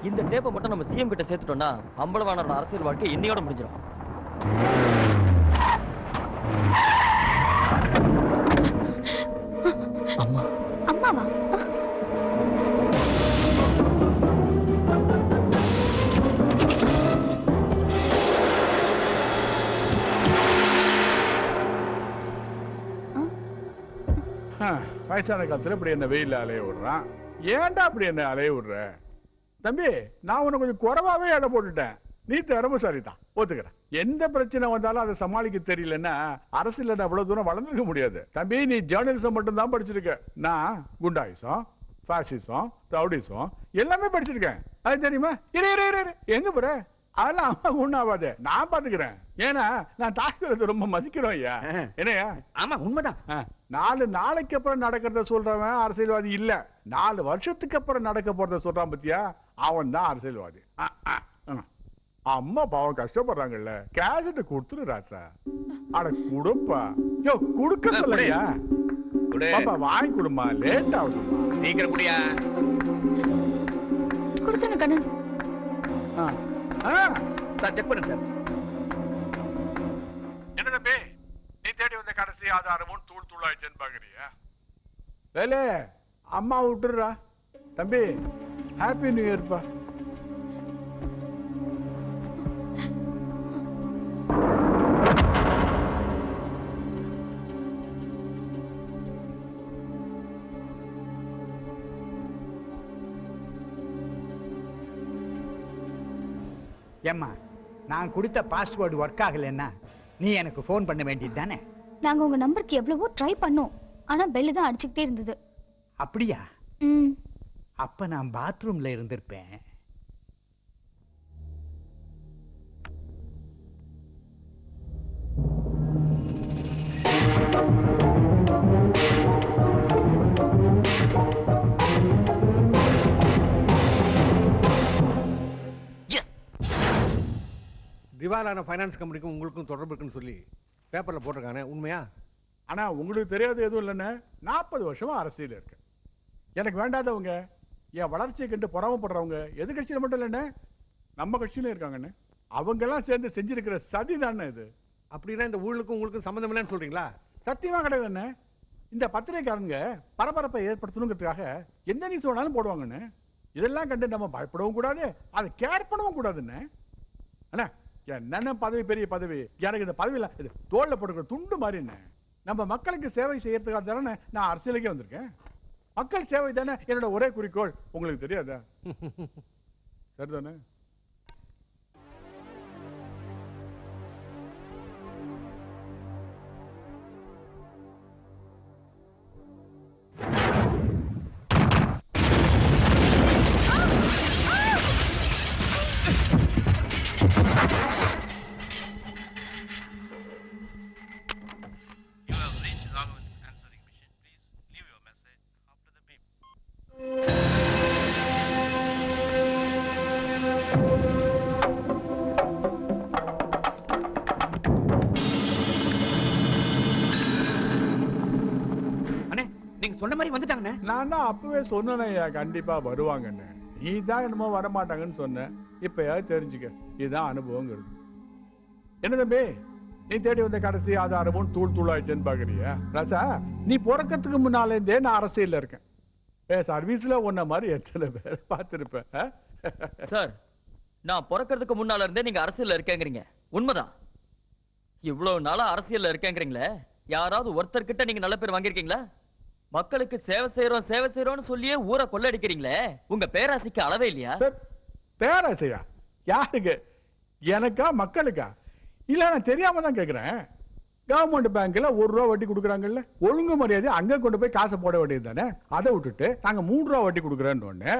இந்த டேப்பை மட்டும் நம்ம சிஎம் கிட்ட சேர்த்துட்டோம்னா அம்பலவாணரோட அரசியல் வாழ்க்கை இன்னையோட முடிஞ்சிடும். அம்மா. அம்மாவா? வயசான காலத்துல இப்படி என்ன வெயில அலைய விடுறான். ஏன்டா அப்படி என்ன அலைய விடுற? தம்பி, நான் உனக்கு கொஞ்சம் குறைவாவே எடை போட்டுட்டேன். நீ திறமைசாலி தான், ஒத்துக்கிறேன். எந்த பிரச்சனை வந்தாலும் அதை சமாளிக்க தெரியலன்னா அரசியல் அவ்வளவு தூரம் வளர்ந்துருக்க முடியாது. தம்பி, நீ ஜேர்னலிசம் மட்டும் தான் படிச்சிருக்க. நான் குண்டாயிசம், பாசிசம், ரவுடிசம் எல்லாமே படிச்சிருக்கேன். அது தெரியுமா? எங்க போற? அதெல்லாம் அம்மா ஒண்ணாவாது, நான் பாத்துக்கிறேன். ஏன்னா நான் தாக்குறத ரொம்ப மதிக்கிறோம் ஐயா. என்னையா? ஆமா, உண்மைதான். 4 நாளைக்கு அப்புறம் நடக்கிறத சொல்றவன் அரசியல்வாதி இல்ல. 4 வருஷத்துக்கு அப்புறம் நடக்க போறத சொல்றான் பத்தியா, அவன் தான் அரசியல்வாதி. அம்மா பாவம் கஷ்டப்படுறாங்கல்ல, கேசட் கொடுத்துரு ராசா. அட குடுப்பா. யோ குடுக்க சொல்லையா? பாப்பா வாங்கி கொடுமா, லேட் ஆகுதுமா. சீக்கிரம் குடியா. கொடுத்துங்க கண்ணன். சார் செக் பண்ணுங்க சார். என்ன தம்பி, நீ தேடி வந்த கடைசி ஆதாரமும் தூள் தூளாயிடுச்சுன்னு பாக்குறியா? வேலே அம்மா விட்டுடுறா. தம்பி, ஹாப்பி நியூ இயர்ப்பா. ஏம்மா, நான் கொடுத்த பாஸ்வேர்டு ஒர்க் ஆகலைன்னா நீ எனக்கு ஃபோன் பண்ண வேண்டியது தானே? நாங்க உங்க நம்பருக்கு எவ்வளவோ ட்ரை பண்ணோம், ஆனா பெல் தான் அடிச்சுக்கிட்டே இருந்தது. அப்படியா? அப்ப நான் பாத்ரூம்ல இருந்திருப்பேன். திவாலான ஃபைனான்ஸ் கம்பெனிக்கும் உங்களுக்கும் தொடர்பு இருக்குன்னு சொல்லி பேப்பர்ல போட்டிருக்கானே, உண்மையா? ஆனா உங்களுக்கு தெரியாது எதுவும் இல்லைன்னு 40 வருஷமா அரசியல் இருக்கு. எனக்கு வேண்டாதவங்க, என் வளர்ச்சியை கண்டு பொறாமப்படுறவங்க எதிர்கட்சியில மட்டும் இல்லைன்னு நம்ம கட்சியிலும் இருக்காங்கன்னு. அவங்க எல்லாம் சேர்ந்து செஞ்சிருக்கிற சதி தானே இது. அப்படின்னா இந்த ஊழலுக்கும் உங்களுக்கும் சம்பந்தம் இல்லைன்னு சொல்றீங்களா? சத்தியமா கிடையாது என்ன. இந்த பத்திரிகைக்காரங்க பரபரப்பை ஏற்படுத்தணுங்கிறதுக்காக எந்த நியூஸ் வேணாலும் போடுவாங்கன்னு. இதெல்லாம் கண்டு நம்ம பயப்படவும் கூடாது, அதை கேர் பண்ணவும் கூடாதுன்னு. அண்ணா, என்னென்ன பதவி, பெரிய பதவி, எனக்கு இந்த பதவி இல்ல, இது தோல்ல போட்டுக்கிற துண்டு மாதிரி. என்ன நம்ம மக்களுக்கு சேவை செய்யறதுக்காக தானே நான் அரசியலுக்கே வந்திருக்கேன். மக்கள் சேவை தானே என்னோட ஒரே குறிக்கோள். உங்களுக்கு தெரியாதா? சரிதானே? சொன்ன மாதிரி வந்துட்டாங்க. நான் தான் அப்பவே சொன்னேன்யா கண்டிப்பா வருவாங்கன்னு. நீ தான் என்னமோ வரமாட்டாங்கன்னு சொன்ன. இப்பயாவது தெரிஞ்சுக்க, இதுதான் அனுபவங்கிறது. என்ன தம்பி, நீ தேடி வந்த கடைசி ஆதாரமும் தூள் தூளாயிடுச்சுன்னு பாக்குறியா? ராசா, நீ பிறக்கிறதுக்கு முன்னாலேருந்தே நான் அரசியல்ல இருக்கேன். சர்வீஸ்ல உன்ன மாதிரி எத்தனை பேர் பார்த்திருப்பேன். சார், நான் பிறக்கிறதுக்கு முன்னால இருந்தே நீங்க அரசியல்ல இருக்கேங்கிறீங்க, உண்மைதான். இவ்வளவு நாளா அரசியல்ல இருக்கேங்கிறீங்களே, யாராவது ஒருத்தர் கிட்ட நீங்க நல்ல பேர் வாங்கிருக்கீங்களா? மக்களுக்கு சேவை செய்யறோம்னு சொல்லியே ஊரை கொள்ளடிக்கிறீங்களே, உங்க பேராசைக்கு அளவே இல்லையா? பேராசையா? யாருக்கு? எனக்கா மக்களுக்கா? இல்ல, நான் தெரியாம தான் கேக்குறேன். கவர்மெண்ட் பேங்க்ல 1 ரூபா வட்டி கொடுக்குறாங்கல்ல, ஒழுங்கு மரியாதை அங்க கொண்டு போய் காசை போட வேண்டியது தானே. அதை விட்டுட்டு நாங்க 3 ரூபா வட்டி கொடுக்குறேன்னு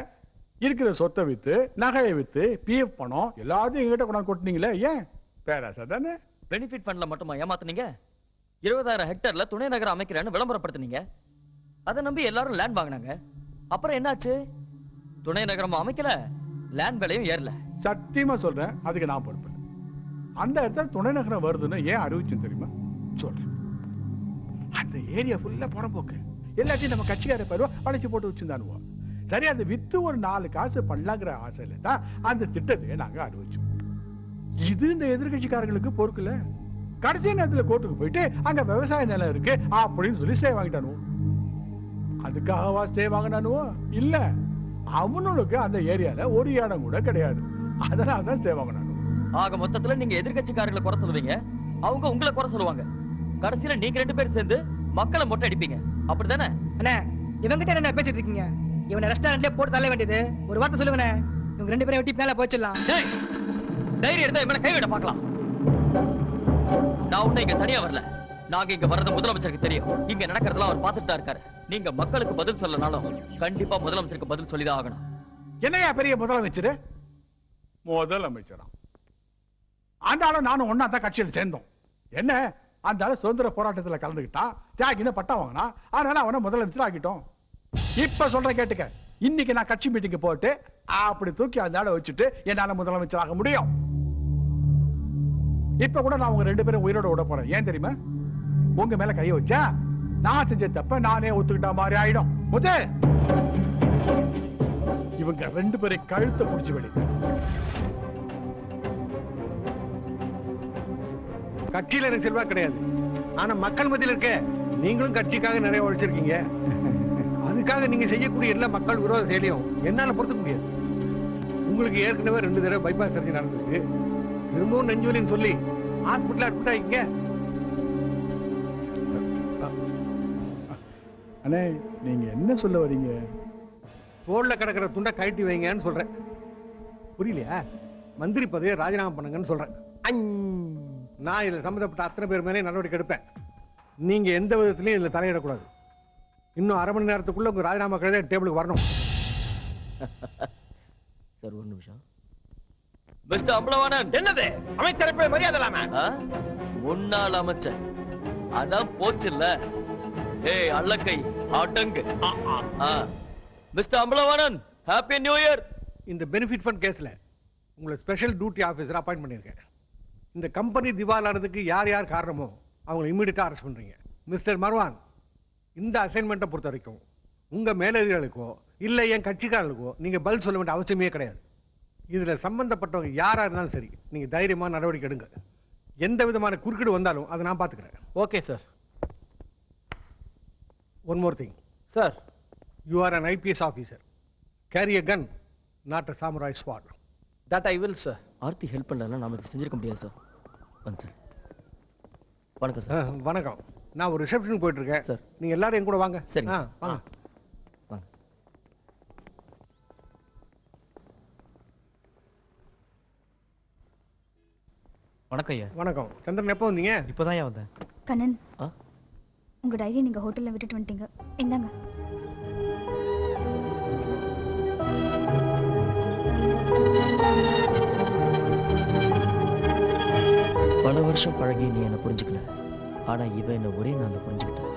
இருக்கிற சொத்தை வித்து, நகையை வித்து, பிஎஃப் பணம் எல்லாத்தையும் எங்கிட்ட கொண்டாந்து கொட்டினீங்களே, ஏன்? பேராசை தானே. பெனிஃபிட் ஃபண்ட்ல மட்டுமா ஏமாத்துனீங்க? 20,000 ஹெக்டர்ல துணை நகரம் அமைக்கிறேன்னு விளம்பரப்படுத்தினீங்க. அதை நம்பி எல்லாரும் லேண்ட் வாங்கினாங்க. அப்புறம் என்னாச்சு? துணை நகரம் அமைக்கல, லேண்ட் விலையும் ஏறல. சத்தியமா சொல்றேன், அதுக்கு நான் பொறுப்பு. அந்த இடத்துல துணை நகரம் வருதுன்னு ஏன் அறிவிச்சுன்னு தெரியுமா? சொல்றேன். அந்த ஏரியா ஃபுல்லா புறம்போக்கு, எல்லாத்தையும் நம்ம கட்சிக்கார பேருவா அழைச்சி போட்டு வச்சிருந்தானுவோம். சரி அதை வித்து ஒரு 4 காசு பண்ணலாங்கிற ஆசையில தான் அந்த திட்டத்தை நாங்க அறிவிச்சோம். இது இந்த எதிர்கட்சிக்காரங்களுக்கு பொறுக்கல. கடைசி நேரத்துல கோர்ட்டுக்கு போயிட்டு அங்க விவசாய நிலம் இருக்கு அப்படின்னு சொல்லி ஸ்டே வாங்கிட்டானு. அதுக்காகவா ஸ்டே வாங்கினானோ? இல்ல, அவனுக்கு அந்த ஏரியால ஒரு இடம் கூட கிடையாது. அதனால தான் ஸ்டே வாங்கினானு. ஆக மொத்தத்துல நீங்க எதிர்கட்சிக்காரங்களை குறை சொல்லுவீங்க, அவங்க உங்களை குறை சொல்லுவாங்க. கடைசியில நீங்க 2 பேரும் சேர்ந்து மக்களை மொட்டை அடிப்பீங்க, அப்படிதானே? அண்ணே இவங்கிட்ட என்ன பேசிட்டு இருக்கீங்க? இவனை ரெஸ்டாரண்ட்லயே போட்டு தள்ள வேண்டியது. ஒரு வார்த்தை சொல்லுங்கண்ணே, இவங்க 2 பேரும் வெட்டி மேல போச்சிடலாம். டேய், தைரியம் இருந்தா இவனை கைவிட பார்க்கலாம். நான் உன்னை இங்க தனியா வரல. நாங்க இங்க வர்றது முதலமைச்சருக்கு தெரியும். இங்க நடக்கிறதெல்லாம் அவர் பார்த்துட்டு தான் இருக்காரு. நீங்க மக்களுக்கு பதில் சொல்லனாலும் கண்டிப்பா முதலமைச்சருக்கு பதில் சொல்லிதான் ஆகணும். என்னையா பெரிய முதலமைச்சர்? முதலமைச்சரா? அந்த ஆளு நானும் ஒன்னா தான் கட்சியில் சேர்ந்தோம். என்ன, அந்த ஆளு சுதந்திர போராட்டத்துல கலந்துக்கிட்டான், தியாகின பட்டா வாங்கினா, அதனால அவனை முதலமைச்சர் ஆக்கிட்டோம். இப்ப சொல்ற கேட்டுக்க, இன்னைக்கு நான் கட்சி மீட்டிங் போட்டு அப்படி தூக்கி அந்த ஆளை வச்சுட்டு என்னால முதலமைச்சர் ஆக முடியும். இப்ப கூட நான் உங்க 2 பேரும் உயிரோட விட போறேன். ஏன் தெரியுமா? உங்க மேல கைய வச்சா நான் செஞ்ச தப்ப நானே ஒத்துக்கிட்ட மாதிரி ஆயிடும். முத்து, இவங்க 2 பேரை கழுத்தை புடிச்சு வெளி. கட்சியில எனக்கு செல்வா கிடையாது. ஆனா மக்கள் மத்தியில் இருக்க நீங்களும் கட்சிக்காக நிறைய உழைச்சிருக்கீங்க. அதுக்காக நீங்க செய்யக்கூடிய எல்லா மக்கள் விரோத செயலையும் என்னால பொறுத்துக்க முடியாது. உங்களுக்கு ஏற்கனவே 2 தடவை பைபாஸ் சர்ஜரி நடந்திருக்கு. திரும்பவும் நெஞ்சுவலின்னு சொல்லி ஹாஸ்பிட்டல் அட்மிட் ஆகிங்க. அண்ணே, நீங்க என்ன சொல்ல வரீங்க? தோல்ல கிடக்கிற துண்டை கழட்டி வைங்கன்னு சொல்றேன். புரியலையா? மந்திரி பதவியை ராஜினாமா பண்ணுங்கன்னு சொல்றேன். நான் இதுல சம்பந்தப்பட்ட அத்தனை பேர் மேலே நடவடிக்கை எடுப்பேன். நீங்க எந்த விதத்திலையும் இதுல தலையிடக்கூடாது. இன்னும் 1/2 மணி நேரத்துக்குள்ள உங்க ராஜினாமா கழுத டேபிளுக்கு வரணும். சார் ஒரு நிமிஷம். மிஸ்டர் அம்பலவாணன். என்னது அமைச்சர் போய் மரியாதை இல்லாம? முன்னாள் அமைச்சர் அதான் போச்சுல்ல. ஏய் அல்லக்கை அடங்கு. Mister Ambalavanan, happy new year. இந்த பெனிஃபிட் ஃபண்ட் கேஸ்ல உங்களை ஸ்பெஷல் டியூட்டி ஆபீசர் அப்பாயிண்ட் பண்ணியிருக்கேன். இந்த கம்பெனி திவாலானதுக்கு யார் யார் காரணமோ அவங்களை இம்மிடியட்டா அரெஸ்ட் பண்றீங்க. மிஸ்டர் மர்வான், இந்த அசைன்மெண்ட்டை பொறுத்த வரைக்கும் உங்க மேலதிகாரிகளுக்கோ இல்ல என் கட்சிக்காரர்களுக்கோ நீங்க பதில் சொல்ல வேண்டிய அவசியமே கிடையாது. இதுல சம்பந்தப்பட்டவங்க யாரா இருந்தாலும் சரி, நீங்க தைரியமா நடவடிக்கை எடுங்க. எந்த விதமான குறுக்கீடு வந்தாலும் அதை நான் பாத்துக்கிறேன். Okay sir. One more thing sir, you are an IPS officer. Carry a gun, not a samurai sword. That I will sir. Aarthi help பண்ணலன்னா நாம இதை செஞ்சிருக்க முடியாது சார். வந்துட்டேன். வணக்கம் சார். வணக்கம். நான் ஒரு ரிசப்ஷனுக்கு போயிட்டு இருக்கேன் சார். நீங்க எல்லாரும் என் கூட வாங்க. சரிங்க. வாங்க. வாங்க. வணக்கம் ஐயா. வணக்கம். சந்திரன் எப்போ வந்தீங்க? இப்போதான் வந்தேன். கண்ணன், ஆ? உங்க டைரி நீங்க ஹோட்டல்ல விட்டுட்டு வந்துட்டீங்க. இந்தாங்க. பல வருஷம் பழகி நீ என்ன புரிஞ்சுக்கல. ஆனா இவ என்ன ஒரே நாள்ல புரிஞ்சுக்கிட்ட.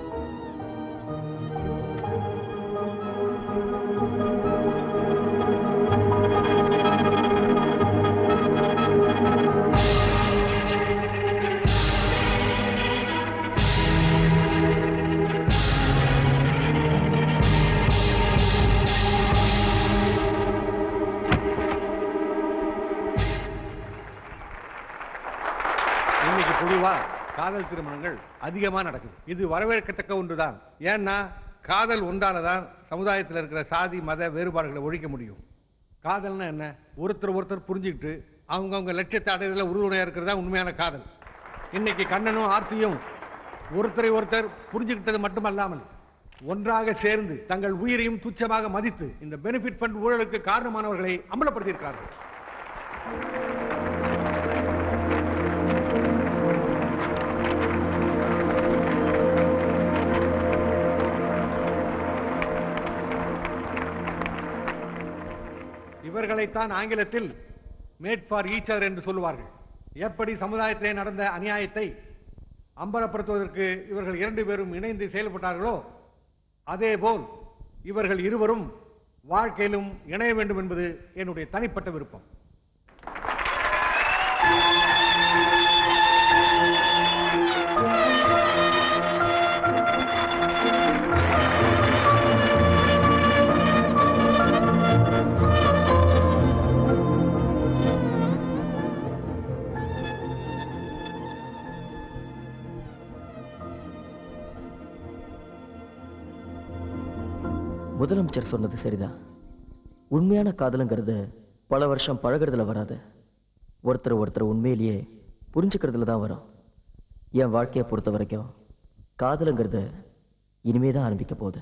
இன்னைக்கு பொதுவா காதல் திருமணங்கள் அதிகமா நடக்குது. இது வரவேற்கத்தக்க ஒன்றுதான். ஏன்னா காதல் ஒன்றாலதான் சமுதாயத்தில் இருக்கிற சாதி மத வேறுபாடுகளை ஒழிக்க முடியும். காதல்னா என்ன? ஒருத்தர் ஒருத்தர் புரிஞ்சுக்கிட்டு அவங்கவுங்க லட்சியத்தை அடைவதில் உறுதுணையா இருக்கிறதா உண்மையான காதல். இன்னைக்கு கண்ணனும் ஆர்த்தியும் ஒருத்தரை ஒருத்தர் புரிஞ்சுக்கிட்டது மட்டுமல்லாமல் ஒன்றாக சேர்ந்து தங்கள் உயிரையும் துச்சமாக மதித்து இந்த பெனிஃபிட் ஃபண்ட் ஊழலுக்கு காரணமானவர்களை அமலப்படுத்தியிருக்கிறார்கள். இவர்களைத்தான் ஆங்கிலத்தில் மேட் ஃபார் ஈச் அதர் என்று சொல்லுவார்கள். எப்படி சமுதாயத்திலே நடந்த அநியாயத்தை அம்பலப்படுத்துவதற்கு இவர்கள் 2 பேரும் இணைந்து செயல்பட்டார்களோ அதேபோல் இவர்கள் இருவரும் வாழ்க்கையிலும் இணைய வேண்டும் என்பது என்னுடைய தனிப்பட்ட விருப்பம். முதலமைச்சர் சொன்னது சரிதான். உண்மையான காதலுங்கிறது பல வருஷம் பழகிறதுல வராது. ஒருத்தர் உண்மையிலேயே புரிஞ்சுக்கிறதுல தான் வரும். என் வாழ்க்கையை பொறுத்த வரைக்கும் காதலுங்கிறது இனிமே தான் ஆரம்பிக்க போகுது.